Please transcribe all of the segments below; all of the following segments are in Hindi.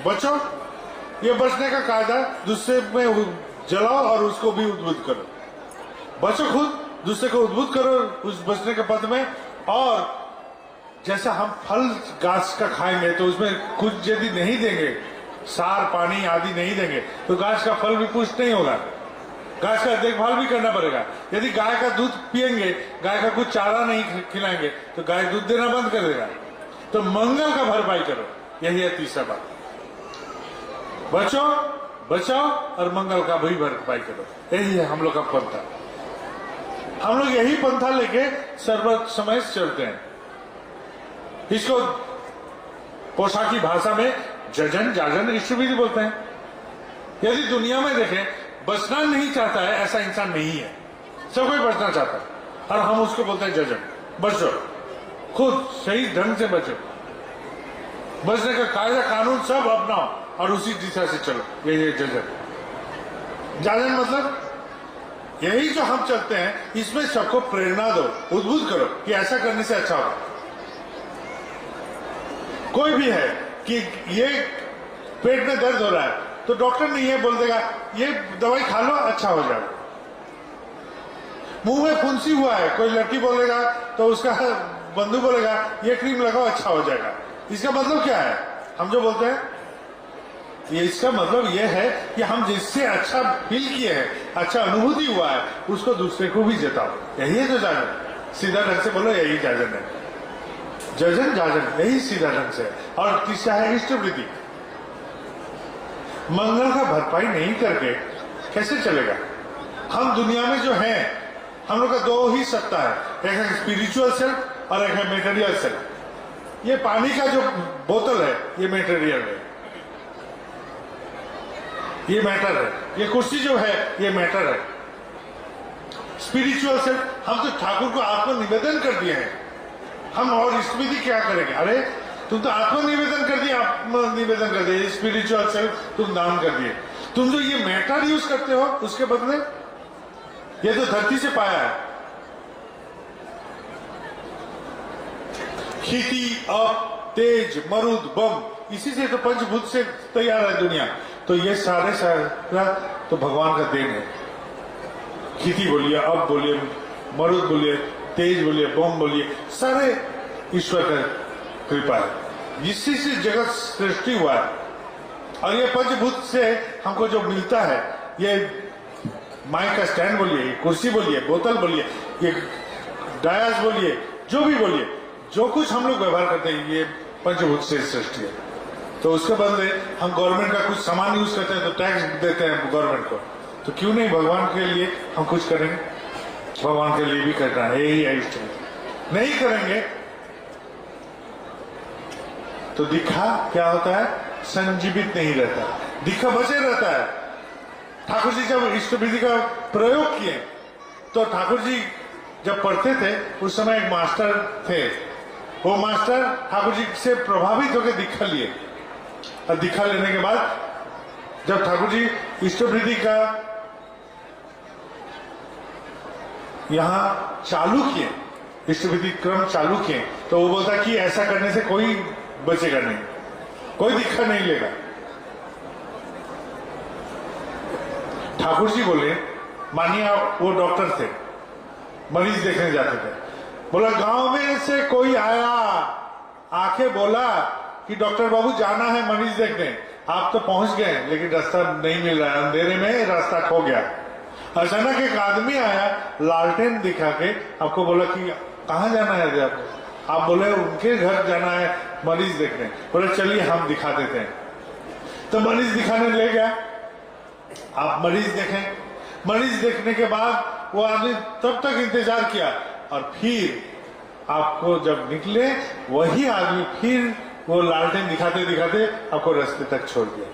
बचो, ये बचने का कायदा, दूसरे में जलाओ और उसको भी उद्बुद्ध करो। बचो खुद, दूसरे को उद्बुद्ध करो उस बचने के पथ में। और जैसा हम फल गाछ का खाएंगे तो उसमें कुछ यदि नहीं देंगे, सार पानी आदि नहीं देंगे, तो गाछ का फल भी पुष्ट नहीं होगा। गाछ का देखभाल भी करना पड़ेगा। यदि गाय का दूध पिएंगे, गाय का कुछ चारा नहीं खिलाएंगे, तो गाय दूध देना बंद कर देगा। तो मंगल का भरपाई करो, यही है तीसरा बात। बचो, बचाओ और मंगल का भी भरपाई करो, यही है हम लोग का पंथा। हम लोग यही पंथा लेके सर्व समय चलते हैं। इसको पोशाकी भाषा में जजन, जाजन, इष्टविधि बोलते हैं। यदि दुनिया में देखें, बचना नहीं चाहता है ऐसा इंसान नहीं है, सब कोई बचना चाहता है, और हम उसको बोलते हैं जजन। बचो, खुद सही ढंग से बचो, बचने का कायदा कानून सब अपनाओ और उसी दिशा से चलो, यही है जजन। जाजन मतलब यही जो हम चलते हैं, इसमें सबको प्रेरणा दो, उद्बुद्ध करो कि ऐसा करने से अच्छा होगा। कोई भी है कि ये पेट में दर्द हो रहा है, तो डॉक्टर नहीं है बोल देगा ये दवाई खा लो अच्छा हो जाएगा। मुंह में फुंसी हुआ है, कोई लड़की बोलेगा तो उसका बंधु बोलेगा ये क्रीम लगाओ अच्छा हो जाएगा। इसका मतलब क्या है? हम जो बोलते हैं, ये इसका मतलब ये है कि हम जिससे अच्छा फील किए हैं, अच्छा अनुभूति हुआ है, उसको दूसरे को भी जताओ। यही है जो जाजन। सीधा ढंग से बोलो, यही जाजन है। जजन, जाजन, यही सीधा ढंग से है। और तीसरा है इष्टवृत्ति। मंगल का भरपाई नहीं करके कैसे चलेगा? हम दुनिया में जो हैं, हम लोग का दो ही सत्ता है, एक है स्पिरिचुअल सेल्फ और एक है मेटेरियल सेल्फ। ये पानी का जो बोतल है ये मेटेरियल है, ये मैटर है। ये कुर्सी जो है ये मैटर है। स्पिरिचुअल सेल्फ, हम तो ठाकुर को आत्मनिवेदन कर दिए हैं। हम और इष्टविधि क्या करेंगे? अरे तुम तो आत्मनिवेदन कर दिए, आत्मनिवेदन कर दिए। स्पिरिचुअल सेल्फ तुम दान कर दिए। तुम जो ये मैटर यूज करते हो उसके बदले ये तो धरती से पाया है। खेती, अप, तेज, मरुद, बम, इसी से तो पंचभूत से तैयार है दुनिया। तो ये सारे सारा तो भगवान का देन है। खेती बोलिए, अप बोलिए, मरुद बोलिए, तेज बोलिए, बम बोलिए, सारे ईश्वर का कृपा है। इसी से जगत सृष्टि हुआ है। और ये पंचभूत से हमको जो मिलता है, ये माइक का स्टैंड बोलिए, कुर्सी बोलिए, बोतल बोलिए, ये डायस बोलिए, जो भी बोलिए, जो कुछ हम लोग व्यवहार करते हैं ये पंचभूत से सृष्टि है। तो उसके बदले हम गवर्नमेंट का कुछ सामान यूज करते हैं तो टैक्स देते हैं गवर्नमेंट को। तो क्यों नहीं भगवान के लिए हम कुछ करेंगे? भगवान के लिए भी करना है, यही है इष्ट। नहीं करेंगे तो दिखा क्या होता है? संजीवित नहीं रहता, दिखा बचे रहता है। ठाकुर जी जब इष्ट विधि का प्रयोग किए तो ठाकुर जी जब पढ़ते थे उस समय एक मास्टर थे। वो मास्टर ठाकुर जी से प्रभावित होकर दीक्षा लिए, और दीक्षा लेने के बाद जब ठाकुर जी इष्ट विधि का यहां चालू किए, इष्ट विधि क्रम चालू किए, तो वो बोलता कि ऐसा करने से कोई बचेगा नहीं, कोई दीक्षा नहीं लेगा। ठाकुर जी बोले, मानिए वो डॉक्टर थे, मरीज देखने जाते थे, बोला गांव में से कोई आया, आके बोला कि डॉक्टर बाबू जाना है मरीज देखने। आप तो पहुंच गए लेकिन रास्ता नहीं मिल रहा है, अंधेरे में रास्ता खो गया। अचानक एक आदमी आया, लालटेन दिखा के आपको बोला कि कहाँ जाना है आपको? आप बोले उनके घर जाना है मरीज देखने। बोले चलिए हम दिखा देते हैं। तो मरीज दिखाने ले गया। आप मरीज देखें, मरीज देखने के बाद वो आदमी तब तक इंतजार किया, और फिर आपको जब निकले वही आदमी फिर वो लालटेन दिखाते दिखाते आपको रास्ते तक छोड़ दिया।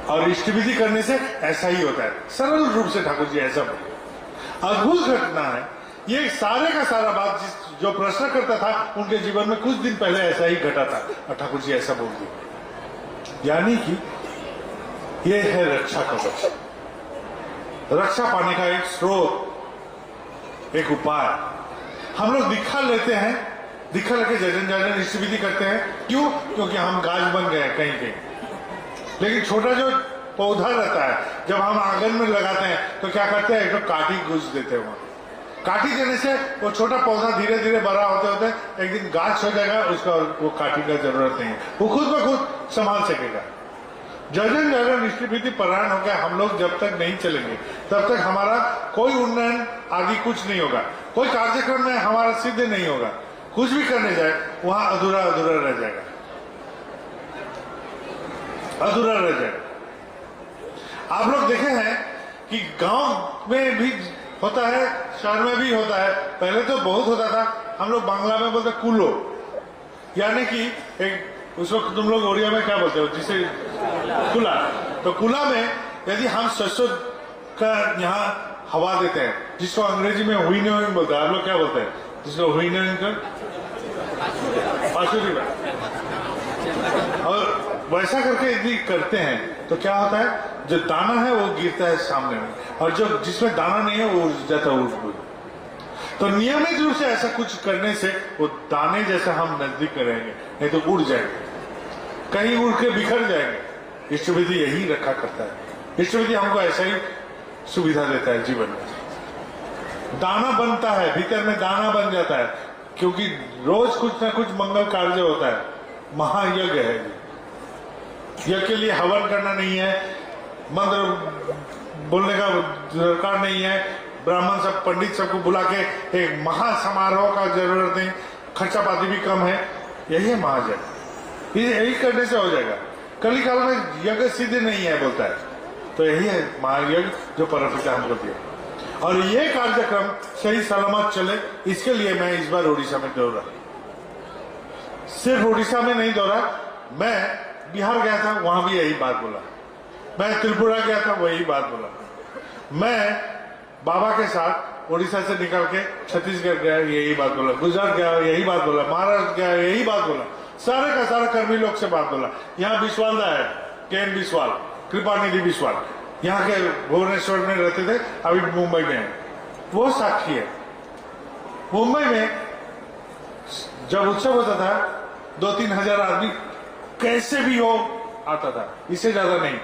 और इष्टविधि करने से ऐसा ही होता है, सरल रूप से ठाकुर जी ऐसा बोले। अद्भुत घटना है ये, सारे का सारा बात जो प्रश्न करता था उनके जीवन में कुछ दिन पहले ऐसा ही घटा था, और ठाकुर जी ऐसा बोल दिया। यानी कि ये है रक्षा कवच, रक्षा पाने का एक स्रोत, एक उपाय। हम लोग दीक्षा लेते हैं दीक्षा लेके जजन जजन इष्ट विधि करते हैं। क्यों? क्योंकि हम गाज बन गए हैं कहीं कहीं। लेकिन छोटा जो पौधा रहता है, जब हम आंगन में लगाते हैं तो क्या करते हैं, एक तो काटी घुस देते हैं। वहां काटी देने से वो छोटा पौधा धीरे धीरे बड़ा होते होते एक दिन गाछ हो जाएगा, उसका वो काटी का जरूरत नहीं है, वो खुद ब खुद संभाल सकेगा। जजन जजन इष्ट विधि परायण होकर हम लोग जब तक नहीं चलेंगे तब तक हमारा कोई उन्नयन आदि कुछ नहीं होगा, कोई कार्यक्रम में हमारा सिद्ध नहीं होगा। कुछ भी करने जाए वहां अधूरा अधूरा रह जाएगा, अधूरा रह जाएगा। आप लोग देखे हैं कि गांव में भी होता है, शहर में भी होता है। पहले तो बहुत होता था, हम लोग बांग्ला में बोलते कुलो, यानी कि एक उस वक्त तुम लोग ओडिया में क्या बोलते हो, जिसे कुला। तो कुला में यदि हम सरसों का यहाँ हवा देते हैं, जिसको अंग्रेजी में विनोइंग बोलते हैं, आप लोग क्या बोलते हैं जिसको विनोइंग कर, पाशुरी में, और वैसा करके यदि करते हैं तो क्या होता है, जो दाना है वो गिरता है सामने में, और जो जिसमें दाना नहीं है वो उड़ जाता है उड़। तो नियमित रूप से ऐसा कुछ करने से वो दाने जैसा हम नजदीक करेंगे, नहीं तो उड़ जाएंगे, कहीं उड़ के बिखर जाएंगे। इष्ट विधि यही रखा करता है। इष्ट विधि हमको ऐसा ही सुविधा देता है जीवन में। दाना बनता है, भीतर में दाना बन जाता है, क्योंकि रोज कुछ ना कुछ मंगल कार्य होता है। महायज्ञ है, यज्ञ के लिए हवन करना नहीं है, मंत्र बोलने का दरकार नहीं है, ब्राह्मण सब पंडित सबको बुला के एक महासमारोह का जरूरत नहीं, खर्चा पाती भी कम है। यही है महायज्ञ, यही करने से हो जाएगा। कली काल में यज्ञ सिद्ध नहीं है बोलता है, तो यही है महायज्ञ जो परमपिता हमको दिया। और ये कार्यक्रम सही सलामत चले, इसके लिए मैं इस बार उड़ीसा में दौड़ा। सिर्फ उड़ीसा में नहीं दौड़ा, मैं बिहार गया था, वहां भी यही बात बोला। मैं त्रिपुरा गया था, वही बात बोला। मैं बाबा के साथ उड़ीसा से निकल के छत्तीसगढ़ गया, यही बात बोला। गुजरात गया, यही बात बोला। महाराष्ट्र गया, यही बात बोला। सारे का सारा कर्मी लोग से बात बोला। यहाँ बिस्वाल है, केन बिस्वाल, कृपानिधि बिस्वाल, यहाँ के भुवनेश्वर में रहते थे, अभी मुंबई में है, वो साक्षी है। मुंबई में जब उत्सव होता था 2-3 हजार आदमी कैसे भी हो आता था, इससे ज्यादा नहीं।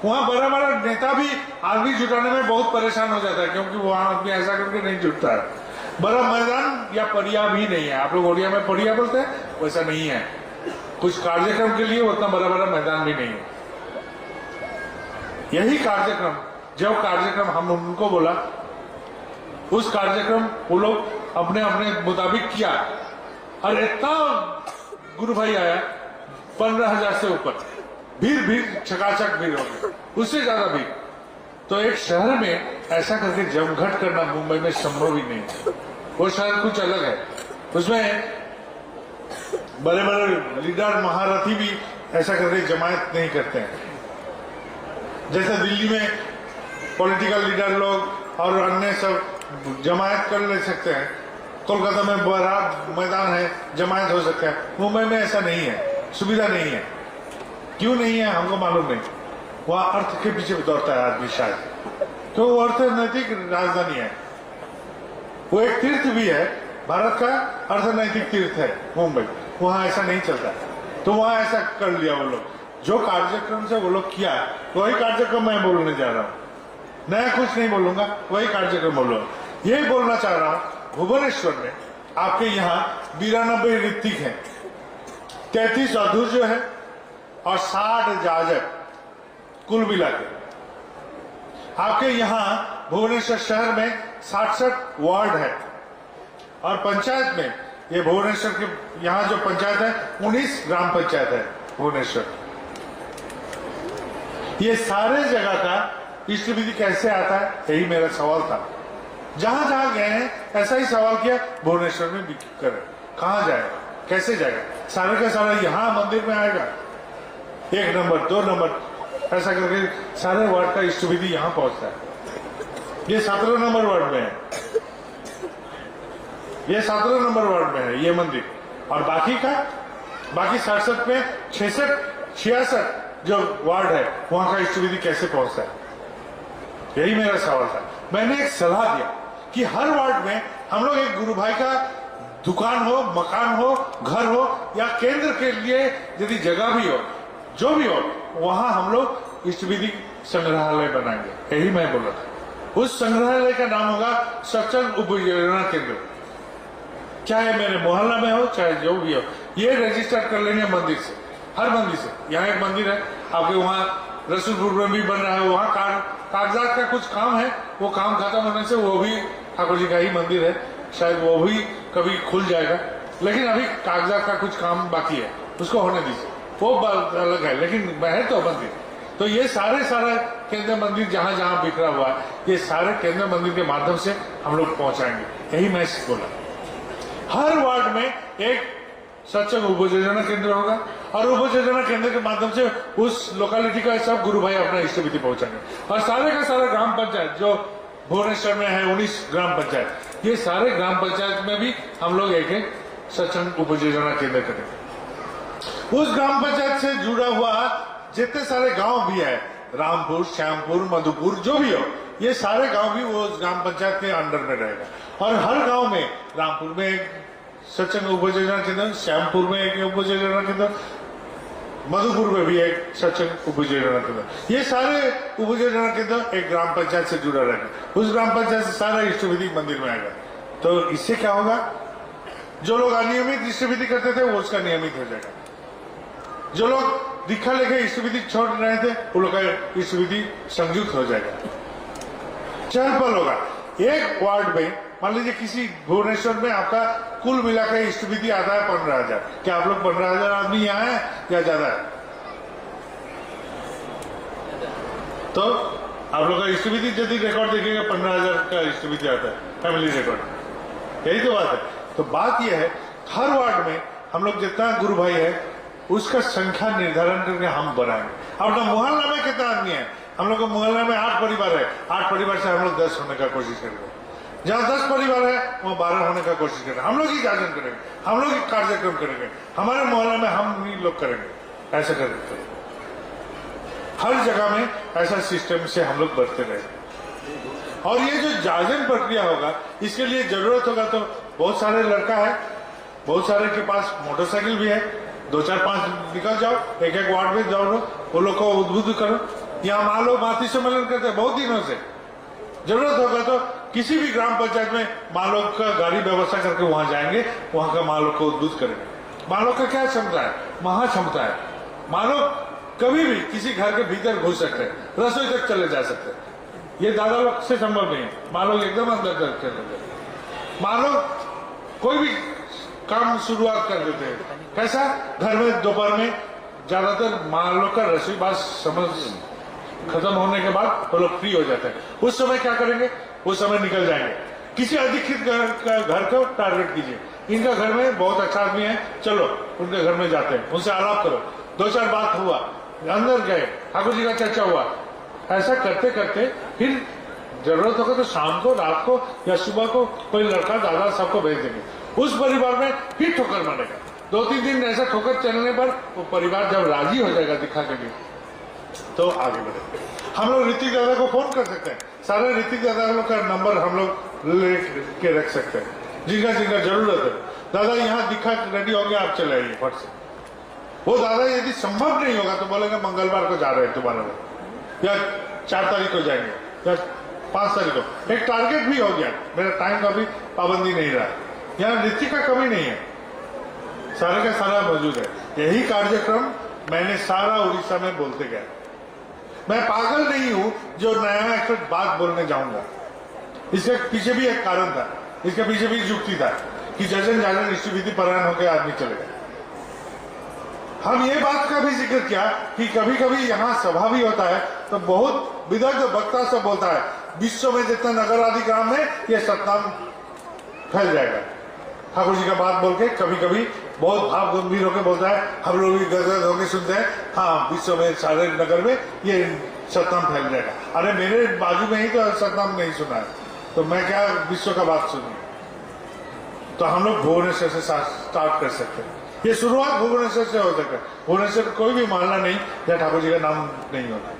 वहां बड़ा बड़ा नेता भी आदमी जुटाने में बहुत परेशान हो जाता है, क्योंकि वहां आदमी ऐसा करके नहीं जुटता है। बड़ा मैदान या पड़िया भी नहीं है, आप लोग ओडिया में पड़िया बोलते हैं, वैसा नहीं है। कुछ कार्यक्रम के लिए उतना बड़ा बड़ा मैदान भी नहीं है। यही कार्यक्रम, जो कार्यक्रम हम उनको बोला, उस कार्यक्रम वो लोग अपने अपने मुताबिक किया, और इतना गुरु भाई आया 15,000 से ऊपर, भीड़ चकाचक भीड़ हो गई, उससे ज्यादा भीड़। तो एक शहर में ऐसा करके जमघट करना मुंबई में संभव ही नहीं है। वो शहर कुछ अलग है, उसमें बड़े बड़े लीडर महारथी भी ऐसा करके जमायत नहीं करते हैं। जैसे दिल्ली में पॉलिटिकल लीडर लोग और अन्य सब जमायत कर ले सकते हैं, कोलकाता में बड़ा मैदान है, जमायत हो सकता है। मुंबई में ऐसा नहीं है, सुविधा नहीं है। क्यों नहीं है हमको मालूम नहीं। वहां अर्थ के पीछे दौड़ता है आदमी शायद, तो वो अर्थनैतिक राजधानी है, वो एक तीर्थ भी है, भारत का अर्थनैतिक तीर्थ है मुंबई। वहां ऐसा नहीं चलता, तो वहां ऐसा कर लिया वो लोग। जो कार्यक्रम से वो लोग किया, वही कार्यक्रम मैं बोलने जा रहा हूं। नया कुछ नहीं बोलूंगा, वही कार्यक्रम बोलूंगा। यही बोलना चाह रहा हूं, भुवनेश्वर में आपके यहाँ 92 ऋत्विक है, 33 अधूर्य है और 60 जाजक, कुल मिला के आपके यहाँ भुवनेश्वर शहर में 67 वार्ड है, और पंचायत में, ये भुवनेश्वर के यहाँ जो पंचायत है 19 ग्राम पंचायत है भुवनेश्वर। ये सारे जगह का इष्ट विधि कैसे आता है, यही मेरा सवाल था। जहां जहां गए हैं ऐसा ही सवाल किया, भुवनेश्वर में भी करें, कहां जाएगा, कैसे जाएगा, सारे का सारा यहाँ मंदिर में आएगा, 1 नंबर 2 नंबर ऐसा करके सारे वार्ड का इष्ट विधि यहाँ पहुंचता है। ये 17 नंबर वार्ड में है, ये 17 नंबर वार्ड में है ये मंदिर, और बाकी 67 में 66 जो वार्ड है वहां का इष्ट विधि कैसे पहुंचता है, यही मेरा सवाल था। मैंने एक सलाह दिया कि हर वार्ड में हम लोग एक गुरु भाई का दुकान हो, मकान हो, घर हो या केंद्र के लिए यदि जगह भी हो, जो भी हो, वहां हम लोग इष्ट विधि संग्रहालय बनाएंगे। यही मैं बोला था। उस संग्रहालय का नाम होगा सत्संग उपयोजना केंद्र। चाहे मेरे मोहल्ला में हो, चाहे जो भी हो, ये रजिस्टर कर लेंगे मंदिर से, हर मंदिर से। यहाँ एक मंदिर है आपके, वहाँ रसूलपुर में भी बन रहा है, वहाँ कागजात का कुछ काम है, वो काम खत्म होने से वो भी ठाकुर जी का ही मंदिर है, शायद वो भी कभी खुल जाएगा, लेकिन अभी कागजात का कुछ काम बाकी है, उसको होने दीजिए, वो बात अलग है, लेकिन है तो मंदिर। तो ये सारे केंद्र मंदिर जहां जहां बिखरा हुआ है, ये सारे केंद्र मंदिर के माध्यम से हम लोग पहुंचाएंगे। यही मैं बोला। हर वार्ड में एक सत्संग उपयोजना केंद्र होगा और उपयोजना केंद्र के माध्यम से उस लोकेलिटी का सब गुरु भाई अपना इष्ट विधि पहुंचाएंगे। और सारे का सारा ग्राम पंचायत जो भुवनेश्वर में है 19 ग्राम पंचायत, ये सारे ग्राम पंचायत में भी हम लोग एक एक सत्संग उपयोजना केंद्र करेंगे। उस ग्राम पंचायत से जुड़ा हुआ जितने सारे गांव भी है, रामपुर, श्यामपुर, मधुपुर, जो भी हो, ये सारे गांव भी वो उस ग्राम पंचायत के अंडर में रहेगा। और हर गांव में, रामपुर में एक सत्संग उपयोजना केंद्र, श्यामपुर में एक उपयोजना केंद्र, मधुपुर में भी एक सत्संग उपयोजना केंद्र, ये सारे उपयोजना केंद्र एक ग्राम पंचायत से जुड़ा रहेगा। उस ग्राम पंचायत से सारा इष्ट विधि मंदिर में आएगा। तो इससे क्या होगा, जो लोग अनियमित इष्ट विधि करते थे वो उसका नियमित हो जाएगा। जो लोग दीक्षा लेके इष्ट विधि छोड़ रहे थे वो लोग का इष्ट विधि संयुक्त हो जाएगा, चहल पहल होगा। एक वार्ड में मान लीजिए किसी भुवनेश्वर में आपका कुल मिलाकर इष्ट विधि आता है 15,000। क्या आप लोग 15,000 आदमी यहाँ है या ज्यादा है? तो आप लोग का इष्ट विधि यदि रिकॉर्ड देखिएगा 15,000 का इष्ट विधि आता है, फैमिली रिकॉर्ड। यही तो बात है। तो बात यह है, हर वार्ड में हम लोग जितना गुरु भाई है उसका संख्या निर्धारण करके हम बनाएंगे। अपना मोहल्ला में कितना आदमी है, हम लोग का मोहल्ला में 8 परिवार है, 8 परिवार से हम लोग 10 होने का कोशिश करेंगे। जहां 10 परिवार है वहां 12 होने का कोशिश करेंगे। हम लोग ही आयोजन करेंगे, हम लोग ही कार्यक्रम करेंगे, हमारे मोहल्ला में हम ही लोग करेंगे। ऐसा करेंगे, हर जगह में ऐसा सिस्टम से हम लोग बढ़ते रहेंगे। और ये जो जागरण प्रक्रिया होगा, इसके लिए जरूरत होगा तो बहुत सारे लड़का है, बहुत सारे के पास मोटरसाइकिल भी है, 2, 4, 5 निकल जाओ, एक एक वार्ड में जाओ, वो लोग को उद्बुद्ध करो। यहाँ मान लो मातृ सम्मेलन करते हैं बहुत दिनों से, जरूरत होगा तो किसी भी ग्राम पंचायत में माँ लोग का गाड़ी व्यवस्था करके वहां जाएंगे, वहां का माँ लोग को उद्बुद्ध करेंगे। माँ लोग का क्या क्षमता है, महा क्षमता है। माँ लोग कभी भी किसी घर के भीतर घुस सकते हैं, रसोई तक चले जा सकते हैं, ये दादा लोग से संभव नहीं है। माँ लोग एकदम अंदर तक चले जाते, माँ लोग कोई भी काम शुरुआत कर देते हैं। कैसा, घर में दोपहर में ज्यादातर माँ लोग का रसोई बात समझ खत्म होने के बाद वो लोग फ्री हो जाते हैं। उस समय क्या करेंगे, उस समय निकल जाएंगे। किसी अधिकृत घर को टारगेट कीजिए, इनका घर में बहुत अच्छा आदमी है, चलो उनके घर में जाते हैं, उनसे आलाप करो, 2-4 बात हुआ, अंदर गए, ठाकुर जी का चर्चा हुआ। ऐसा करते करते फिर जरूरत होगा तो शाम को, रात को या सुबह को कोई लड़का दादा सबको भेज देंगे। उस परिवार में फिर ठोकर मारेगा। 2-3 दिन ऐसा ठोकर चलने पर वो परिवार जब राजी हो जाएगा दिखा के लिए, तो आगे बढ़ेंगे। हम लोग ऋतिक दादा को फोन कर सकते हैं, सारे ऋतिक दादा लोग का नंबर हम लोग ले के रख सकते हैं, जिनका जिनका जरूरत है। दादा यहाँ दिखा रेडी हो गया, आप चले आइए फट से। वो दादा यदि संभव नहीं होगा तो बोलेगा मंगलवार को जा रहे हैं तुम्हारा लोग, या 4 तारीख को जाएंगे, या 5 तारीख को। एक टारगेट भी हो गया, मेरा टाइम का भी पाबंदी नहीं रहा। यहाँ ऋतिक का कमी नहीं है, सारे का सारा मौजूद है। यही कार्यक्रम मैंने सारा उड़ीसा में बोलते गया। मैं पागल नहीं हूं जो नया एक बात बोलने जाऊंगा। इसके पीछे भी एक कारण था, इसके पीछे भी युक्ति था कि जजन जाजन इष्ट विधि परायण होकर आदमी चले गए। हम ये बात का भी जिक्र किया कि कभी कभी यहाँ सभा भी होता है तो बहुत विदग्ध वक्ता सब बोलता है, विश्व में जितना नगर आदि ग्राम है ये सतनाम फैल जाएगा। ठाकुर जी का बात बोल के कभी कभी बहुत भाव गंभीर होकर बोलता है, हम लोग भी गदगद होकर सुनते हैं, हाँ विश्व में सारे नगर में ये सतनाम फैल जाएगा। अरे मेरे बाजू में ही तो सतनाम नहीं सुना है, तो मैं क्या विश्व का बात सुनूं। तो हम लोग भुवनेश्वर से स्टार्ट कर सकते हैं, ये शुरुआत भुवनेश्वर से हो सकता है। भुवनेश्वर कोई भी मोहल्ला नहीं जहाँ ठाकुर जी का नाम नहीं होता,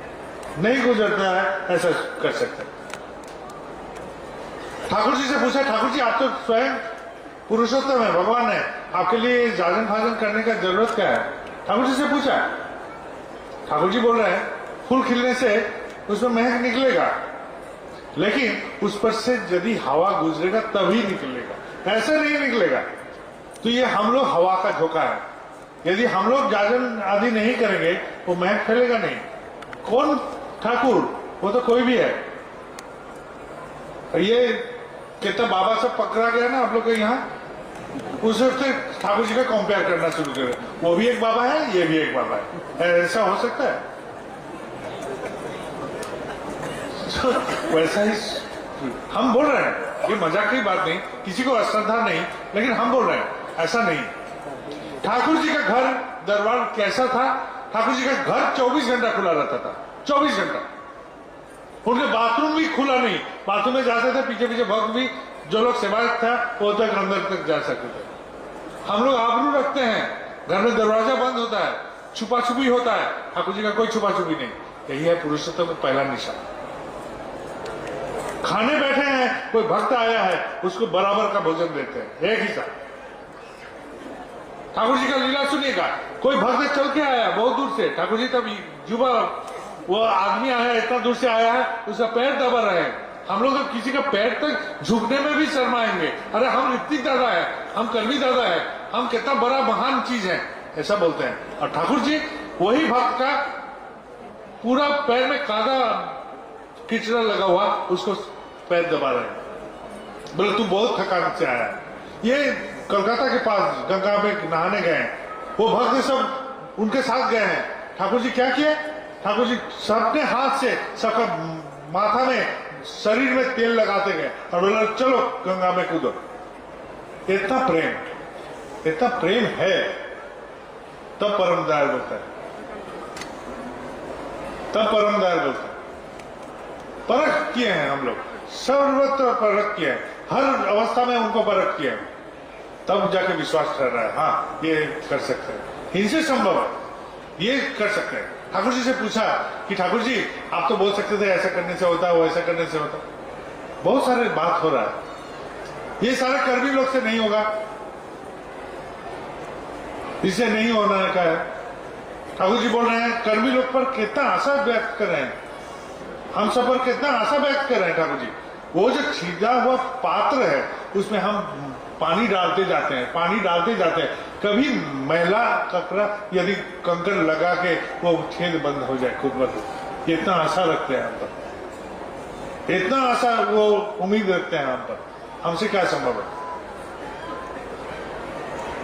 नहीं गुजरता है, ऐसा कर सकते हैं। ठाकुर जी से पूछा, ठाकुर जी आप तो स्वयं पुरुषोत्तम है, भगवान है, आपके लिए जाजन फाजन करने का जरूरत क्या है? ठाकुर जी से पूछा। ठाकुर जी बोल रहे हैं फूल खिलने से उसमें महक निकलेगा, लेकिन उस पर से यदि हवा गुजरेगा तभी निकलेगा, ऐसे नहीं निकलेगा। तो ये हम लोग हवा का झोंका है। यदि हम लोग जाजन आदि नहीं करेंगे वो महक फैलेगा नहीं। कौन ठाकुर? वो तो कोई भी है। ये कितना बाबा से पकड़ा गया ना आप लोग को यहाँ, उस वक्त ठाकुर जी का कंपेयर करना शुरू करे, वो भी एक बाबा है, ये भी एक बाबा है। ऐसा हो सकता है? वैसा ही हम बोल रहे हैं, ये मजाक की बात नहीं, किसी को अश्रद्धा नहीं, लेकिन हम बोल रहे हैं ऐसा नहीं। ठाकुर जी का घर दरबार कैसा था? ठाकुर जी का घर 24 घंटा खुला रहता था, 24 घंटा। उनके बाथरूम भी खुला नहीं, बाथरूम में जाते थे, पीछे पीछे भक्त भी, जो लोग सेवायत था वो तक अंदर तक जा सकते थे। हम लोग आबरू रखते हैं, घर में दरवाजा बंद होता है, छुपा छुपी होता है, ठाकुर जी का कोई छुपा छुपी नहीं। यही है पुरुषोत्तम का पहला निशान। खाने बैठे हैं, कोई भक्त आया है, उसको बराबर का भोजन देते हैं, एक ही साथ। ठाकुर जी का लीला सुनिएगा, कोई भक्त चल के आया बहुत दूर से, ठाकुर जी तब युवा, वो आदमी आया इतना दूर से आया है, उसका पैर दबा रहे हैं। हम लोग तो किसी का पैर तक झुकने में भी शर्माएंगे, अरे हम ऋतिक दादा है, हम कलवी दादा है, हम कितना बड़ा महान चीज है, ऐसा बोलते हैं। और ठाकुर जी वही भक्त का पूरा पैर में कादा किचड़ा लगा हुआ, उसको पैर दबा रहे हैं, बोले तू बहुत थकान से आया है। ये कलकत्ता के पास गंगा में नहाने गए हैं, वो भक्त सब उनके साथ गए हैं। ठाकुर जी क्या किए? ठाकुर जी सबने हाथ से सबका माथा में, शरीर में तेल लगाते गए और बोला चलो गंगा में कूदो। इतना प्रेम है, तब परम दयाल बोलता है, तब परम दयाल बोलता है। परख किए हैं हम लोग, सर्वत्र परख किए हैं, हर अवस्था में उनको परख किए हैं, तब जाके विश्वास कर रहा है हाँ ये कर सकते हैं, इनसे संभव है, ये कर सकते हैं। ठाकुर जी से पूछा कि ठाकुर जी आप तो बोल सकते थे ऐसा करने से होता है, वो ऐसा करने से होता है। बहुत सारे बात हो रहा है, ये सारे कर्मी लोग से नहीं होगा, इसे नहीं होना का है। ठाकुर जी बोल रहे हैं कर्मी लोग पर कितना आशा व्यक्त कर रहे हैं, हम सब पर कितना आशा व्यक्त कर रहे हैं ठाकुर जी। वो जो छिदा हुआ पात्र है उसमें हम पानी डालते जाते हैं, पानी डालते जाते हैं, कभी मैला कचरा यदि कंकड़ लगा के वो छेद बंद हो जाए खुद ब खुद, इतना आशा रखते हैं हम पर, इतना आशा वो उम्मीद रखते हैं हम पर। हमसे क्या संभव है?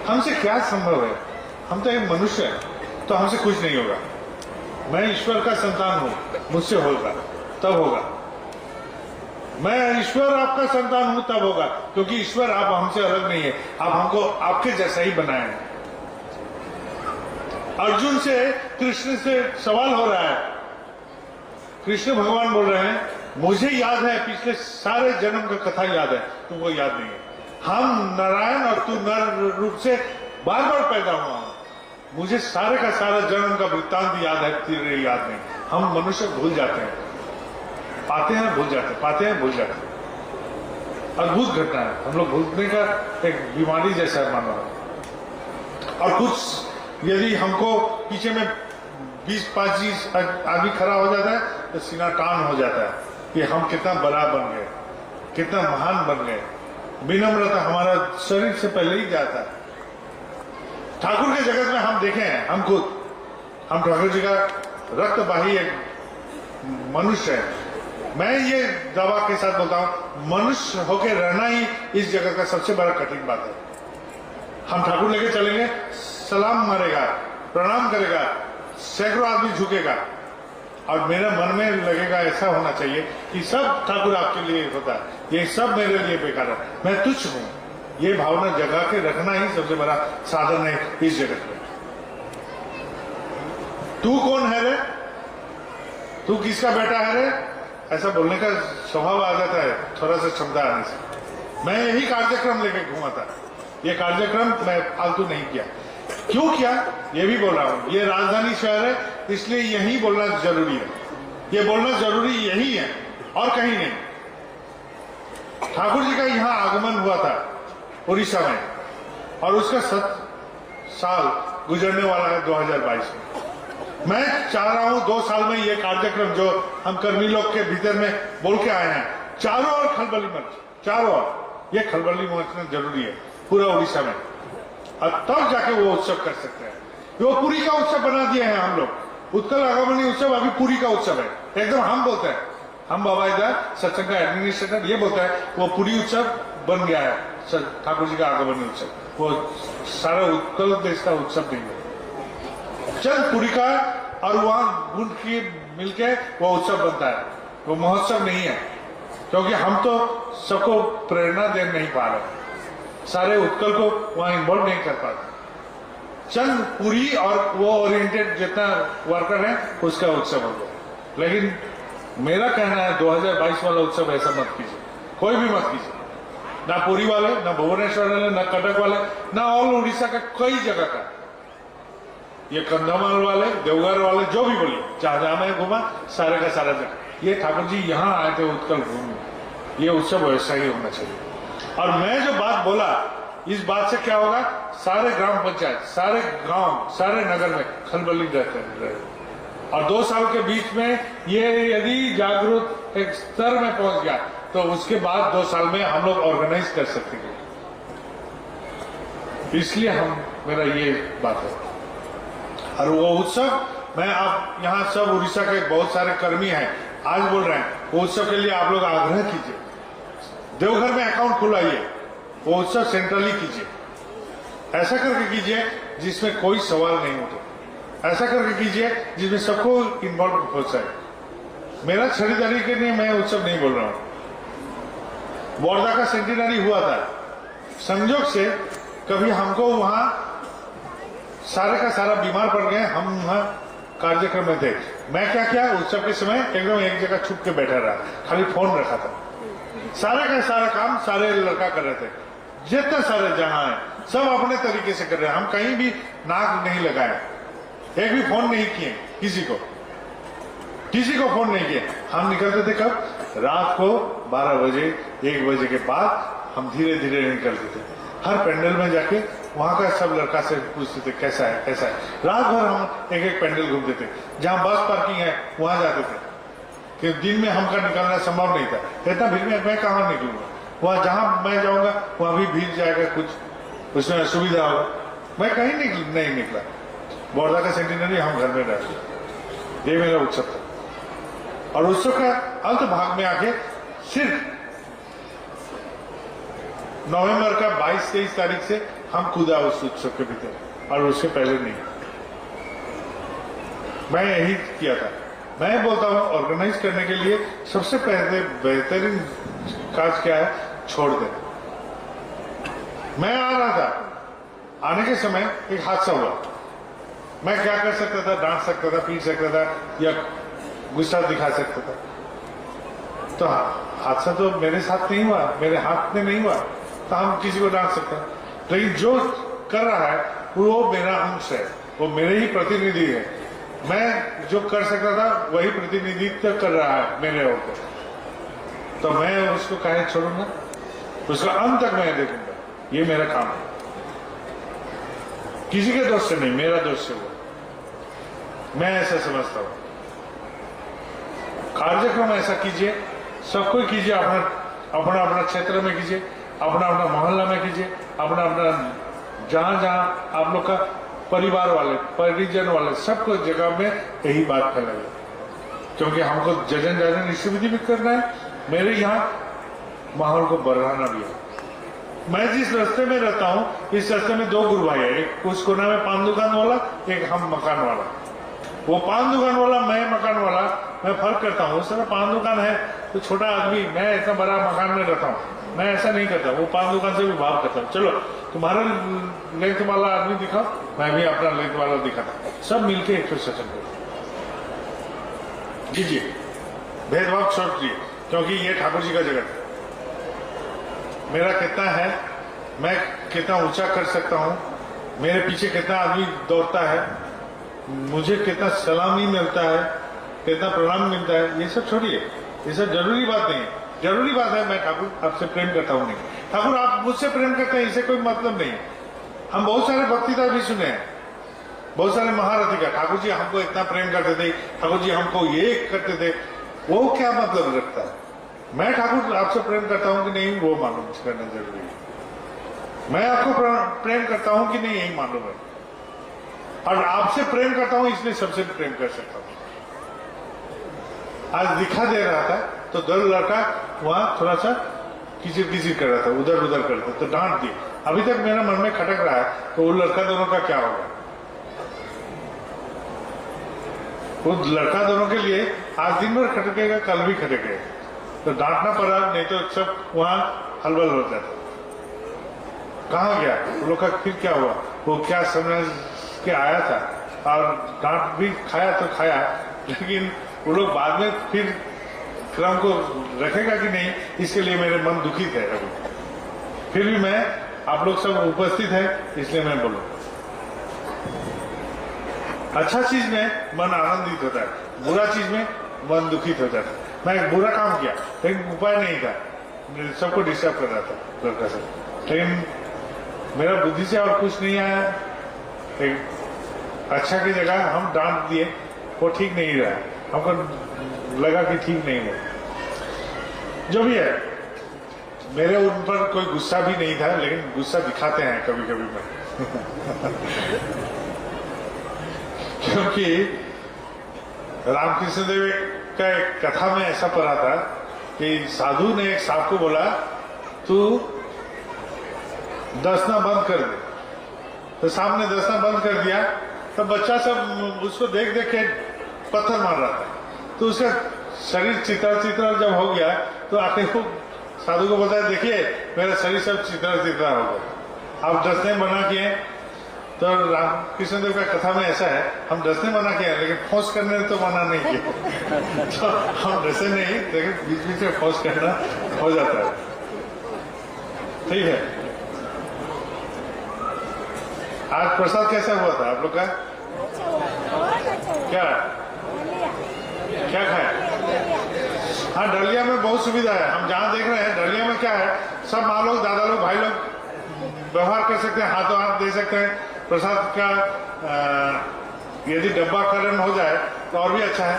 हमसे क्या संभव है? हम तो एक मनुष्य है, तो हमसे कुछ नहीं होगा। मैं ईश्वर का संतान हूं, मुझसे होगा तब होगा। मैं ईश्वर आपका संतान हूं तब होगा, क्योंकि ईश्वर आप हमसे अलग नहीं है, आप हमको आपके जैसा ही बनाए हैं। अर्जुन से कृष्ण से सवाल हो रहा है, कृष्ण भगवान बोल रहे हैं मुझे याद है, पिछले सारे जन्म का कथा याद है, तुमको याद नहीं है। हम नारायण और तू नर रूप से बार बार पैदा हुआ हूं, मुझे सारे का सारा जन्म का वृत्तांत याद है, तेरे याद नहीं। हम मनुष्य भूल जाते हैं, पाते हैं भूल जाते, पाते हैं भूल जाते। अद्भुत घटना है, हम लोग भूलने का एक बीमारी जैसा माना है। और कुछ यदि हमको पीछे में 20-25 आदमी खड़ा हो जाता है तो सीना टान हो जाता है कि हम कितना बड़ा बन गए, कितना महान बन गए। विनम्रता हमारा शरीर से पहले ही जाता है। ठाकुर के जगत में हम देखे हैं, हम खुद, हम ठाकुर जी का रक्तवाही एक मनुष्य है। मैं ये दावा के साथ बोलता हूं, मनुष्य होकर रहना ही इस जगत का सबसे बड़ा कठिन बात है। हम ठाकुर लेके चलेंगे, सलाम मारेगा, प्रणाम करेगा, सैकड़ों आदमी झुकेगा, और मेरे मन में लगेगा ऐसा होना चाहिए कि सब ठाकुर आपके लिए होता है, ये सब मेरे लिए बेकार है, मैं तुच्छ हूं। ये भावना जगा के रखना ही सबसे बड़ा साधन है इस जगत में। तू कौन है रे, तू किसका बेटा है रे, ऐसा बोलने का स्वभाव आ जाता है थोड़ा सा क्षमता आने से। मैं यही कार्यक्रम लेके घूमा था, ये कार्यक्रम मैं फालतू नहीं किया। क्यों किया ये भी बोल रहा हूं, ये राजधानी शहर है इसलिए यही बोलना जरूरी है, ये बोलना जरूरी यही है और कहीं नहीं। ठाकुर जी का यहाँ आगमन हुआ था उड़ीसा में, और उसका 7 साल गुजरने वाला है 2022 में। मैं चाह रहा हूं 2 साल में ये कार्यक्रम जो हम कर्मी लोग के भीतर में बोल के आए हैं, चारों ओर खलबली मच, चारों ओर ये खलबली मचना जरूरी है पूरा उड़ीसा में, और तब जाके वो उत्सव कर सकते हैं। वो पुरी का उत्सव बना दिए हैं हम लोग। उत्कल आगमनी उत्सव अभी पुरी का उत्सव है एकदम। हम बोलते हैं, हम बाबा इधर सत्संग का एडमिनिस्ट्रेटर ये बोलता है वो पुरी उत्सव बन गया है, ठाकुर जी का आगमनी उत्सव। वो सारा उत्कल देश का उत्सव नहीं है, चंद पुरी का और वहां गुंड की मिलके वो उत्सव बनता है, वो महोत्सव नहीं है। क्योंकि हम तो सबको प्रेरणा दे नहीं पा रहे, सारे उत्कल को वहां इन्वॉल्व नहीं कर पाते। चंद पुरी और वो ओरिएंटेड जितना वर्कर है उसका उत्सव हो गया। लेकिन मेरा कहना है 2022 वाला उत्सव ऐसा मत कीजिए, कोई भी मत कीजिए, ना पुरी वाले, ना भुवनेश्वर वाले, ना कटक वाले, ना ऑल उड़ीसा का कई जगह का, ये कंधमाल वाले, देवघर वाले, जो भी बोलिए, जहां मैं घूमा सारे का सारा जगह, ये ठाकुर जी यहाँ आए थे उत्कल घूमने, ये उत्सव वैसा ही होना चाहिए। और मैं जो बात बोला, इस बात से क्या होगा, सारे ग्राम पंचायत, सारे गांव, सारे नगर में खलबली रहते हैं। और 2 साल के बीच में ये यदि जागरूक एक स्तर में पहुंच गया तो उसके बाद 2 साल में हम लोग ऑर्गेनाइज कर सकते हैं। इसलिए मेरा ये बात है। और वो उत्सव मैं आप यहाँ सब उड़ीसा के बहुत सारे कर्मी हैं आज बोल रहे हैं, वो उत्सव के लिए आप लोग आग्रह कीजिए, देवघर में अकाउंट खुलाइए, वो उत्सव सेंट्रली कीजिए, ऐसा करके कीजिए जिसमें कोई सवाल नहीं उठे, ऐसा करके कीजिए जिसमें सबको इन्वॉल्व हो सके। मेरा खरीदारी के लिए मैं उत्सव नहीं बोल रहा हूं। बोर्दा का सेंटिनरी हुआ था, संजोग से कभी हमको वहां सारे का सारा बीमार पड़ गए, हम वहां कार्यक्रम में थे। मैं क्या किया, उत्सव के समय एकदम एक जगह छुप के बैठा रहा, खाली फोन रखा था, सारे का सारा काम सारे लड़का कर रहे थे, जितने सारे जहां है सब अपने तरीके से कर रहे हैं। हम कहीं भी नाक नहीं लगाए, एक भी फोन नहीं किए, किसी को फोन नहीं किए। हम निकलते थे कब, रात को 12 बजे 1 बजे के बाद हम धीरे धीरे निकलते थे। हर पेंडल में जाके वहां का सब लड़का से पूछते थे कैसा है कैसा है। रात भर हम एक पेंडल घूमते थे, जहां बस पार्किंग है वहां जाते थे, कि दिन में हमका निकलना संभव नहीं था। इतना भीड़ में मैं कहां निकलूंगा, वहां जहां मैं जाऊंगा वहां भी भीड़ जाएगा, कुछ उसमें असुविधा होगा, मैं कहीं नहीं निकला। बोर्दा का सेंटिनरी हम घर में रहते, ये मेरा उत्सव था। और उत्सव का अंत भाग में आके सिर्फ नवंबर का 22-23 तारीख से हम कूदा उस उत्सव के भीतर, और उससे पहले नहीं। मैं यही किया था। मैं बोलता हूं ऑर्गेनाइज करने के लिए सबसे पहले बेहतरीन काज क्या है, छोड़ दे। मैं आ रहा था, आने के समय एक हादसा हुआ। मैं क्या कर सकता था, डांट सकता था, पीट सकता था, या गुस्सा दिखा सकता था। तो हादसा तो मेरे साथ नहीं हुआ, मेरे हाथ में नहीं हुआ, तो हम किसी को डांट सकते हैं। लेकिन जो कर रहा है वो मेरा अंश है, वो मेरे ही प्रतिनिधि है। मैं जो कर सकता था वही प्रतिनिधित्व कर रहा है मेरे ऊपर, तो मैं उसको काहे छोड़ूंगा, उसका अंत तक मैं देखूंगा। ये मेरा काम है, किसी के दोष से नहीं, मेरा दोष से वो, मैं ऐसा समझता हूं। कार्यक्रम ऐसा कीजिए, सब कोई कीजिए, अपना अपना क्षेत्र में कीजिए, अपना अपना मोहल्ला में कीजिए, अपना अपना जहां जहां आप लोग का परिवार वाले, परिजन वाले, सबको जगह में यही बात फैलाइए। क्योंकि हमको जजन जाजन डिस्ट्रीब्यूट भी करना है, मेरे यहाँ माहौल को बढ़ाना भी है। मैं जिस रास्ते में रहता हूँ, इस रास्ते में 2 गुरु भाई है, एक उस कोना में पान दुकान वाला, एक हम मकान वाला। वो पान दुकान वाला, मैं मकान वाला, मैं फर्क करता हूँ। उस तरह पान दुकान है तो छोटा आदमी, मैं इतना बड़ा मकान में रहता हूँ, मैं ऐसा नहीं करता। वो पान दुकान से भी भाव करता हूँ, चलो तुम्हारा लेंथ वाला आदमी दिखाओ, मैं भी अपना लेंथ वाला दिखाता, सब मिलके एक सेशन कीजिए, भेदभाव छोड़ दिए, क्योंकि ये ठाकुर जी का जगह है। मेरा कितना है, मैं कितना ऊंचा कर सकता हूँ, मेरे पीछे कितना आदमी दौड़ता है, मुझे कितना सलामी मिलता है, कितना प्रणाम मिलता है, ये सब छोड़िए, ये सब जरूरी बात नहीं है। जरूरी बात है मैं ठाकुर आपसे प्रेम करता हूँ नहीं, ठाकुर आप मुझसे प्रेम करते हैं, इसे कोई मतलब नहीं है। हम बहुत सारे भक्तिदा भी सुने हैं, बहुत सारे महारथी का, ठाकुर जी हमको इतना प्रेम करते थे, ठाकुर जी हमको ये करते थे, वो क्या मतलब रखता है? मैं ठाकुर आपसे प्रेम करता हूं कि नहीं वो मालूम करना जरूरी है। मैं आपको प्रेम करता हूं कि नहीं यही मालूम है, और आपसे प्रेम करता हूं इसलिए सबसे प्रेम कर सकता हूं। आज दिखा दे रहा था तो दो लड़का वहां थोड़ा सा किचिर कर रहा था, उधर उधर कर रहा था, तो डांट दिए। अभी तक मेरा मन में खटक रहा है तो वो लड़का दोनों का क्या होगा। वो लड़का दोनों के लिए आज दिन भर खटकेगा, कल भी खटकेगा, तो डांटना पड़ा, नहीं तो सब वहां हलबल हो जाता। कहाँ गया वो लोग का, फिर क्या हुआ, वो क्या समझ के आया था और डांट भी खाया तो खाया, लेकिन वो लोग बाद में फिर क्रम को रखेगा कि नहीं, इसके लिए मेरे मन दुखित है अभी। फिर भी मैं, आप लोग सब उपस्थित है इसलिए मैं बोलूं, अच्छा चीज में मन आनंदित होता है, बुरा चीज में मन दुखित हो जाता है। मैं एक बुरा काम किया लेकिन उपाय नहीं था, सबको डिस्टर्ब कर रहा था लड़का सब, लेकिन मेरा बुद्धि से और कुछ नहीं आया। एक अच्छा की जगह हम डांट दिए, वो ठीक नहीं रहा, हमको लगा कि ठीक नहीं है। जो भी है, मेरे उन पर कोई गुस्सा भी नहीं था, लेकिन गुस्सा दिखाते हैं कभी कभी मैं क्योंकि रामकृष्ण देव का एक कथा में ऐसा पढ़ा था कि साधु ने एक सांप को बोला तू दसना बंद कर दे, तो सांप ने दसना बंद कर दिया, तो बच्चा सब उसको देख देख के पत्थर मार रहा था, तो उसका शरीर चित्रा जब हो गया तो आखिर को साधु को बोलता है देखिए मेरा शरीर सब चित्रा हो गया, आप दसने मना किए। तो रामकृष्ण देव का कथा में ऐसा है, हम डसने मना किया लेकिन फोर्स करने तो मना नहीं किया तो हम डसे नहीं, लेकिन बीच बीच में फोर्स करना हो जाता है। ठीक है, आज प्रसाद कैसा हुआ था आप लोग का? क्या क्या खाया? हाँ, डलिया में बहुत सुविधा है, हम जहाँ देख रहे हैं डलिया में क्या है, सब माँ लोग, दादा लोग, भाई लोग व्यवहार कर सकते हैं, हाथों हाथ दे सकते हैं। प्रसाद का यदि डब्बाकरण हो जाए तो और भी अच्छा है,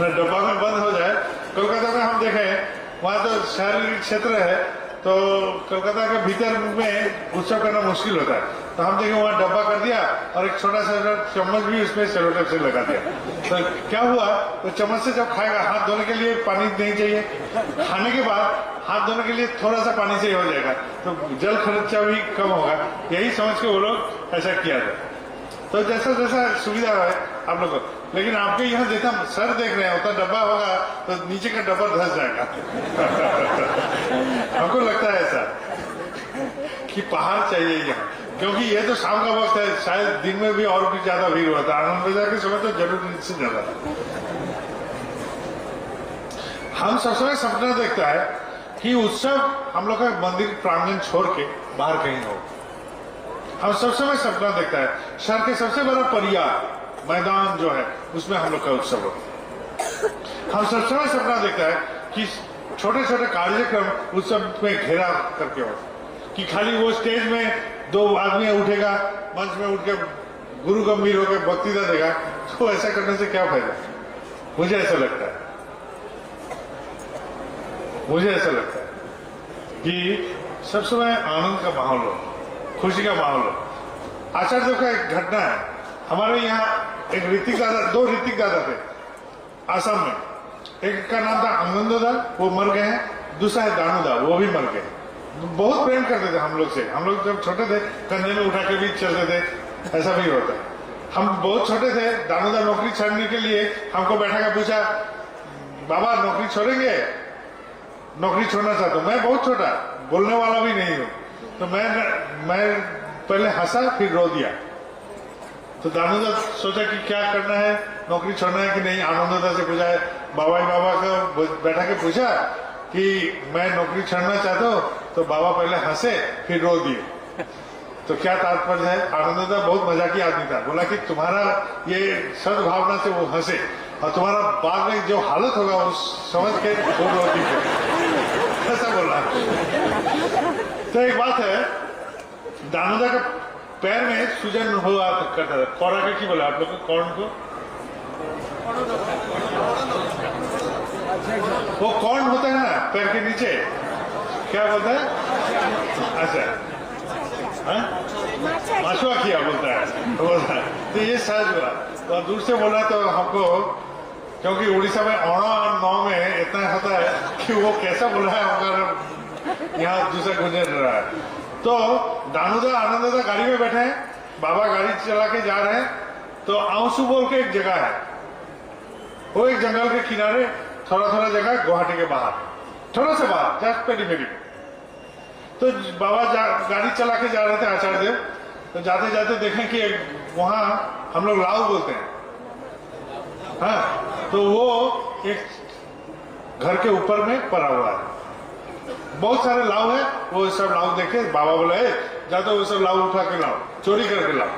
डब्बा में बंद हो जाए। कोलकाता में हम देखे वहां तो शहरी क्षेत्र है, तो कोलकाता के भीतर में उत्सव करना मुश्किल होता है, तो हम देखे वहां डब्बा कर दिया और एक छोटा सा चम्मच भी उसमें सेलो टेप से लगा दिया। तो क्या हुआ, तो चम्मच से जब खाएगा, हाथ धोने के लिए पानी नहीं चाहिए, खाने के बाद हाथ धोने के लिए थोड़ा सा पानी से हो जाएगा, तो जल खर्चा भी कम होगा, यही समझ के वो लोग ऐसा किया था। तो जैसा जैसा सुविधा है आप लोग को, लेकिन आपके यहाँ जैसा सर देख रहे हैं, उतना डब्बा होगा तो नीचे का डब्बा धस जाएगा हमको लगता है ऐसा कि पहाड़ चाहिए यहाँ, क्योंकि ये तो शाम का वक्त है, शायद दिन में भी और भी ज्यादा भीड़ होता है, आनंद बाजार के समय तो जरूर से ज्यादा। हम सब समय सपना देखता है कि उत्सव हम लोग का मंदिर प्रांगण छोड़ के बाहर कहीं हो, हम सब समय सपना देखता है शहर के सबसे बड़ा परियार मैदान जो है उसमें हम लोग का उत्सव हो। हम सब समय सपना देखता है कि छोटे छोटे कार्यक्रम उत्सव में घेरा करके हो, कि खाली वो स्टेज में दो आदमी उठेगा, मंच में उठ के गुरु गंभीर होकर वक्तृता देगा, तो ऐसा करने से क्या फायदा। मुझे ऐसा लगता है, मुझे ऐसा लगता है कि सब समय आनंद का माहौल हो, खुशी का माहौल हो। आचार्य देव का एक घटना है, हमारे यहाँ एक ऋतिक दादा, दो ऋतिक दादा थे आसाम में, एक का नाम था आनंददा, वो मर गए हैं, दूसरा है दानूदा, वो भी मर गए। बहुत प्रेम करते थे हम लोग से, हम लोग जब छोटे थे कंधे में उठा के भी चलते थे, ऐसा भी होता है। हम बहुत छोटे थे, दानूदा नौकरी छोड़ने के लिए हमको बैठा के पूछा, बाबा नौकरी छोड़ेंगे? नौकरी छोड़ना चाहता हूँ। मैं बहुत छोटा, बोलने वाला भी नहीं हूँ, तो मैं पहले हंसा फिर रो दिया। तो दानूदा सोचा कि क्या करना है, नौकरी छोड़ना है कि नहीं। आनंददा से पूछा, बाबा को बैठा के पूछा कि मैं नौकरी छोड़ना चाहता हूँ, तो बाबा पहले हंसे फिर रो दिए। तो क्या तात्पर्य है? आनंददा बहुत मजाकी आदमी था, बोला कि तुम्हारा ये सद्भावना से वो हंसे और तुम्हारा बाद में जो हालत होगा उस समझ के खूब रो दी, ऐसा बोला। तो एक बात है, दानोदा का पैर में सूजन हुआ करता था। कौरा का की बोला आप लोग कौन को? वो कौन होता है ना पैर के नीचे, क्या बोलता है? अच्छा, माछुआ किया बोलता है। तो ये सहज हुआ। तो दूर से बोला तो हमको, क्योंकि उड़ीसा में औना नौ में इतना होता है कि वो कैसा बोला है अगर यहाँ दूसरा गुजर रहा है। तो दानोदा आनंददा गाड़ी में बैठे हैं, बाबा गाड़ी चला के जा रहे हैं। तो आंसू बोल के एक जगह है, वो एक जंगल के किनारे थोड़ा जगह गुवाहाटी के बाहर, थोड़ा सा बाहर, जस्ट पेरीफेरी। तो बाबा गाड़ी चला के जा रहे थे आचार्य देव। तो जाते जाते देखें कि वहां हम लोग लाव बोलते हैं, हाँ, तो वो एक घर के ऊपर में पड़ा हुआ है, बहुत सारे लाव है। वो सब लाव देखे बाबा बोले जा तो वो सब लाव उठा के लाओ, चोरी करके लाओ।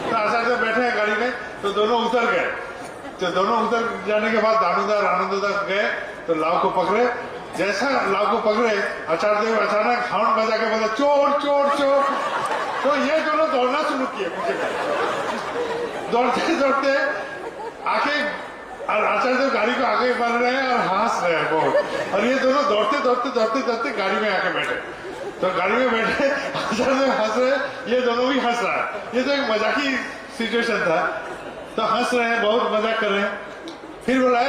तो आचार्य बैठे हैं गाड़ी में, तो दोनों उतर गए। तो दोनों उतर जाने के बाद दानोदा और आनंददा गए तो लाव को पकड़े। जैसा लाव को पकड़े, आचार्य देव अचानक हॉर्न बजा के बोले चोर चोर चोर। तो ये दोनों दौड़ना शुरू किए पीछे, दौड़ते दौड़ते आके आचार्य देव गाड़ी को आगे बढ़ रहे हैं और हंस रहे हैं बहुत। और ये दोनों दौड़ते दौड़ते दौड़ते दौड़ते गाड़ी में आके बैठे। तो गाड़ी में बैठे आचार्य देव हंस रहे, ये दोनों भी हंस रहा है। ये तो एक मजाकी सिचुएशन था। तो हंस रहे हैं, बहुत मजाक कर रहे हैं। फिर बोला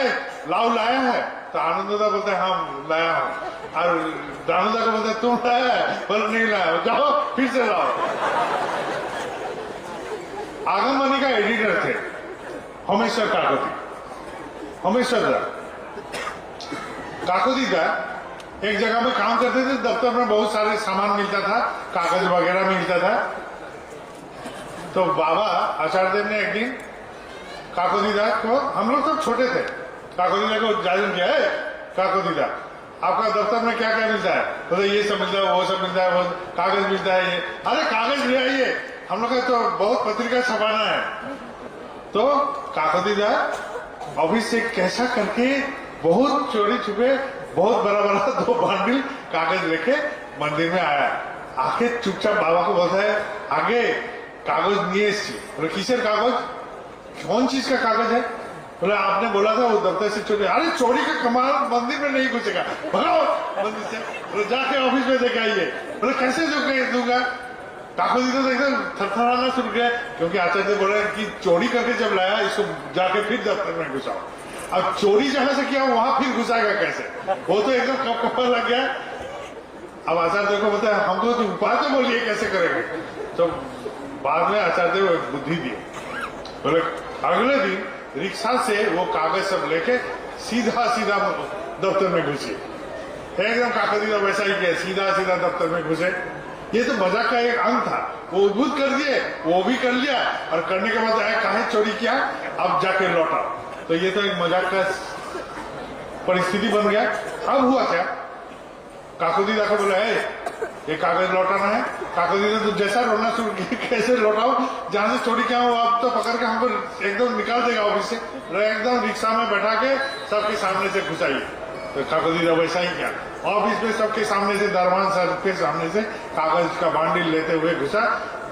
लाव लाया है? तो आनंददा बोलते हैं हाँ लाया हूं। और दानोदा को बोलते तुम लाया है? बोल नहीं लाया। जाओ फिर से लाओ। आगमवाणी का एडिटर थे होमेश्वर काकोदी। होमेश्वर दा काकोदी दा एक जगह में काम करते थे। दफ्तर में बहुत सारे सामान मिलता था, कागज वगैरह मिलता था। तो बाबा आचार्य देव ने एक दिन काकोदीदा को, हम लोग सब छोटे थे, काकोदीदा को जायजन किया है, काकोदीदा आपका दफ्तर में क्या क्या मिलता है? तो ये सब मिलता है, वो सब मिलता है, वो कागज मिलता है। ये अरे कागज ले आइए, हम लोग का तो बहुत पत्रिका छपाना है। तो काकोदीदा ऑफिस से कैसा करके बहुत चोरी छुपे बहुत बड़ा 2 बांडिल कागज लेके मंदिर में आया। आके चुपचाप बाबा को बोलता है आगे कागज नहीं बोले किसर कागज, कौन चीज का कागज है? बोले आपने बोला था वो दफ्तर से चोरी। अरे चोरी का कमाल मंदिर में नहीं घुसेगा, भगाओ मंदिर से। बोले जाके ऑफिस में देख आइए। बोले कैसे दूंगा? काकोदी तो एकदम थरथराना शुरू किया, क्योंकि आचार्य बोले कि चोरी करके जब लाया इसको जाके फिर दफ्तर में घुसाओ। अब चोरी जहां से किया वहां फिर घुसाएगा कैसे? वो तो एकदम कपड़ा लग गया। अब आचार्य को बोलता है हमको तो उपाय तो बोलिए कैसे करेंगे? तो बाद में आचार्य बुद्धि दिए। बोले अगले दिन रिक्शा से वो कागज सब लेके सीधा दफ्तर में घुसे। एकदम काकोदी वैसा ही किया, सीधा दफ्तर में घुसे। ये तो मजाक का एक अंग था। वो उद्भुत कर दिए, वो भी कर लिया, और करने के बाद आया काहे चोरी किया, अब जाके लौटा। तो ये तो एक मजाक का परिस्थिति बन गया। अब हुआ क्या, काकोदीदा को बोला है ये कागज लौटाना है। काकोदीदा तो जैसा रोना शुरू किया, कैसे लौटाओ, जहां से चोरी किया हो आप तो पकड़ के हमको एकदम निकाल देगा ऑफिस से। एकदम रिक्शा में बैठा के सबके सामने से घुसाइए। तो काकोदीदा वैसा ही किया, ऑफिस में सबके सामने से, दरबान साहब के सामने से कागज का बांडिल लेते हुए घुसा।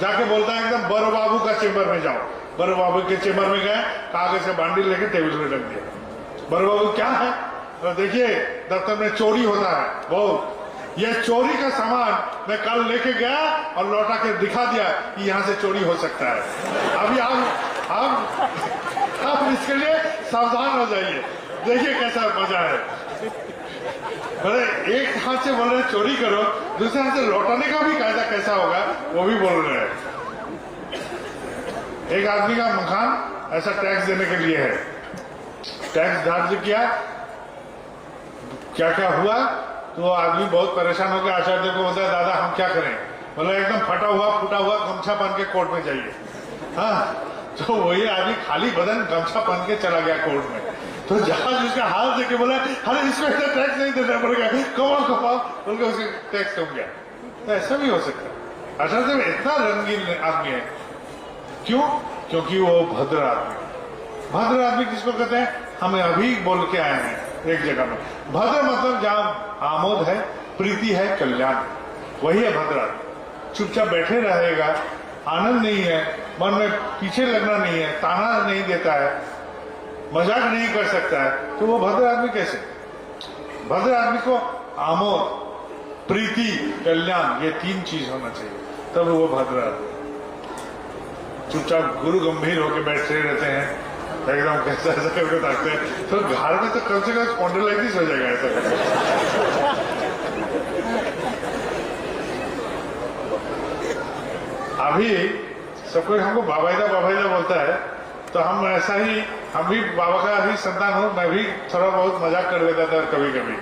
जाके बोलता है एकदम बड़ो बाबू का चेम्बर में जाओ। बड़ो बाबू के चेम्बर में गए, कागज का बांडिल लेके टेबल में रख दिया। बड़ो बाबू क्या है? तो देखिए दफ्तर में चोरी होता है बहुत, ये चोरी का सामान मैं कल लेके गया और लौटा के दिखा दिया कि यहाँ से चोरी हो सकता है। अभी आप इसके लिए सावधान हो जाइए, देखिए कैसा मजा है। बोले एक हाथ से बोल रहे चोरी करो, दूसरे हाथ से लौटाने का भी कायदा कैसा होगा वो भी बोल रहे हैं। एक आदमी का मकान ऐसा टैक्स देने के लिए है, टैक्स धार्य किया, क्या क्या हुआ, तो आदमी बहुत परेशान हो गया। आचार्य को बोलता है दादा हम क्या करें? बोला एकदम फटा हुआ गमछा पहन के कोर्ट में जाइए। हाँ, तो वही आदमी खाली बदन गमछा पहन के चला गया कोर्ट में। तो जहाज उसका हाथ देके बोला अरे इसमें तो टैक्स नहीं देना पड़ेगा, कमाओ बोल के उसके टैक्स कम गया। तो ऐसा भी हो सकता है। आचार्य इतना रंगीन आदमी है, क्यों? क्योंकि वो भद्र आदमी किसको कहते हैं? हमें अभी बोल के आए हैं एक जगह में। भद्र मतलब जहां आमोद है, प्रीति है, कल्याण। वही है भद्र आदमी। चुपचाप बैठे रहेगा, आनंद नहीं है, मन में पीछे लगना नहीं है, ताना नहीं देता है, मजाक नहीं कर सकता है, तो वो भद्र आदमी कैसे? भद्र आदमी को आमोद, प्रीति, कल्याण, ये 3 चीज होना चाहिए, तब वो भद्र आदमी। चुपचाप गुरु गंभीर होकर बैठे रहते हैं, एकदम कैसा ऐसा करके ताकते हैं, तो घर में तो कम से कम स्पॉन्डिलाइटिस हो जाएगा ऐसा करके। अभी सब कोई हमको बाबाईदा बोलता है, तो हम ऐसा ही, हम भी बाबा का ही संतान हो, मैं भी थोड़ा बहुत मजाक कर लेता था कभी कभी,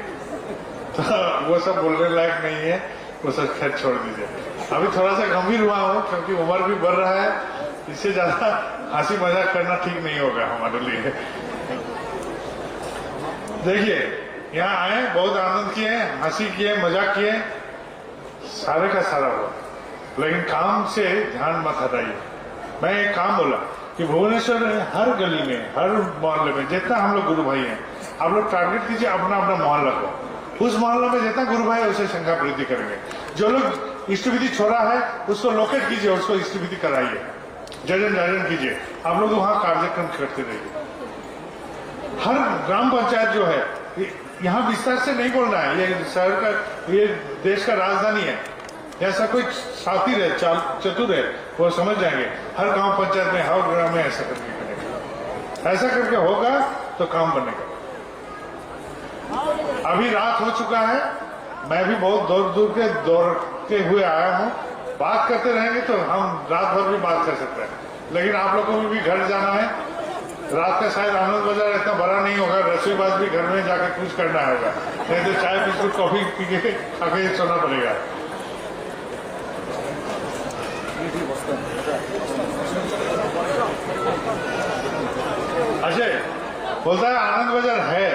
तो वो सब बोलने लायक नहीं है, वो सब खैर छोड़ दीजिए। अभी थोड़ा सा गंभीर हुआ हूँ क्योंकि उम्र भी बढ़ रहा है, इससे ज्यादा हंसी मजाक करना ठीक नहीं होगा हमारे लिए। देखिए, यहाँ आए, बहुत आनंद किए, हंसी किए, मजाक किए, सारे का सारा हुआ, लेकिन काम से ध्यान मत हटाइए। मैं एक काम बोला कि भुवनेश्वर में हर गली में, हर मोहल्ले में जितना हम लोग गुरु भाई हैं, आप लोग टारगेट कीजिए अपना अपना मोहल्ला को, उस मोहल्ला में जितना गुरु भाई है उसे संख्या वृद्धि करेंगे। जो लोग इष्ट विधि छोड़ा है उसको लोकेट कीजिए, उसको इष्ट विधि कराइए, जाजन कीजिए, आप लोग वहां कार्यक्रम करते रहिए। हर ग्राम पंचायत जो है, यहाँ विस्तार से नहीं बोलना है, ये शहर का, ये देश का राजधानी है, ऐसा कोई शातिर है, चतुर है, वो समझ जाएंगे। हर गांव पंचायत में, हर ग्राम में ऐसा करके बनेगा, ऐसा करके होगा तो काम बनेगा। अभी रात हो चुका है, मैं भी बहुत दूर के हुए आया हूँ, बात करते रहेंगे तो हम रात भर भी बात कर सकते हैं, लेकिन आप लोगों को भी घर जाना है, रात का शायद आनंद बाजार इतना बड़ा नहीं होगा, रसोई बात भी घर में जाकर कुछ करना होगा, नहीं तो चाय बिस्कुट कॉफी पी के खाके सोना पड़ेगा। अजय बोलता है आनंद बाजार है,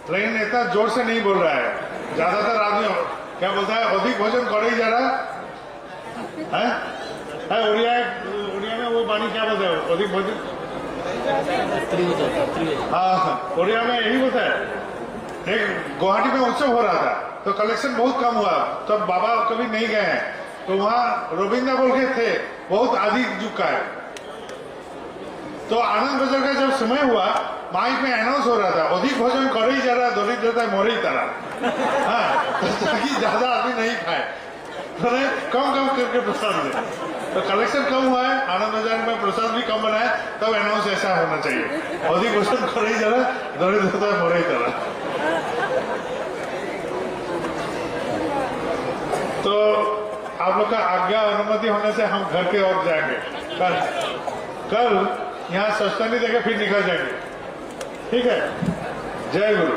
लेकिन इतना जोर से नहीं बोल रहा है। ज्यादातर आदमी क्या बोलता है, अधिक भोजन करे ही जा रहा है। उड़िया में वो पानी क्या बोलता है, अधिक भोजन, हाँ उड़िया में यही होता है। एक गुवाहाटी में उत्सव हो रहा था, तो कलेक्शन बहुत कम हुआ, तब बाबा कभी नहीं गए हैं, तो वहां रोबिंदा बोल के थे, बहुत अधिक झुका है। तो आनंद बाजार का जब समय हुआ, माइक में अनाउंस हो रहा था, अधिक भोजन कर ही जा रहा, दरिद्रता मोरे ही तरह, हाँ, ताकि ज्यादा आदमी नहीं खाए, तो कम करके प्रसाद दे। तो कलेक्शन कम हुआ है, आनंद बाजार में प्रसाद भी कम बना है, तब अनाउंस ऐसा होना चाहिए, अधिक भोजन कर ही जा रहा, दरिद्रता मोरे ही तरह। तो आप लोग का आज्ञा अनुमति होने से हम घर के ओर जाएंगे। कल यहाँ सस्ता नहीं देकर फिर निकल जाएंगे, ठीक है। जय गुरु।